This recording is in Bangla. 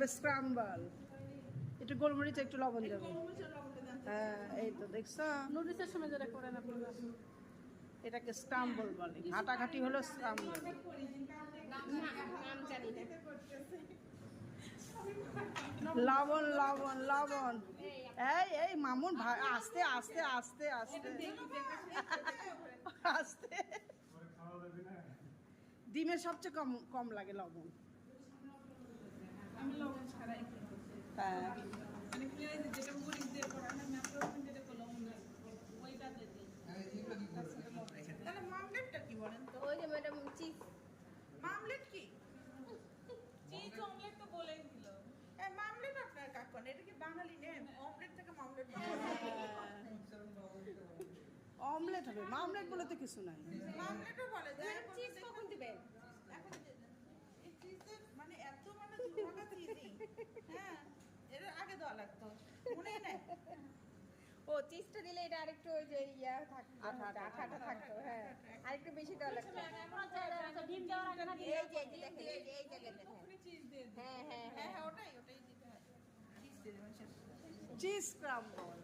হবে স্ক্রাম্বল। একটু গোলমরিচ একটু লবণ দেবো। হ্যাঁ এই তো দেখছো, নুডলসের সময় যেটা করেন আপনারা। এটাকে স্ক্রাম্বল বলে, ঘাটাঘাটি হলো স্ক্রাম্বল। লবণ লবণ লবণ। এই মামুন ভাই, আস্তে আস্তে আস্তে আস্তে আস্তে। ডিমের সবচেয়ে কম কম লাগে লবণ। আমি লবণ ছাড়াই হ্যাঁ যেটা মরিচ দিয়ে করানো আমি প্রথম যেটা করলাম ওইটা দিই। তাহলে মামলেটটা কি বলেন তো? ওই যে ম্যাডাম চিজ মামলেট কি? চিজ অমলেট তো বলেই দিল। মামলেট আপনার কাকন, এটা কি বাঙালি নেম? অমলেট থেকে মামলেট অমলেট হবে, মামলেট বলে তো কিছু নাই। মামলেটও বলে যায়। চিজ কখন দিবেন? এখন এই চিজের মানে এত মানে দুর্ভাগা চিজি। হ্যাঁ, এর আগে দেওয়া লাগতো, মনে নেই। ও চিজটা দিলে এটা আরেকটু ওই যে ইয়া থাকতো, আঠাটা থাকতো। হ্যাঁ, আরেকটু বেশি দেওয়া লাগতো। ডিম দেওয়ার আগে না, এই যে দেখেন, এই যে দেখেন। চিজ দিয়ে দিই। হ্যাঁ হ্যাঁ হ্যাঁ হ্যাঁ, ওটাই দিতে হয়। চিজ দিয়ে দেবেন। Cheese scramble.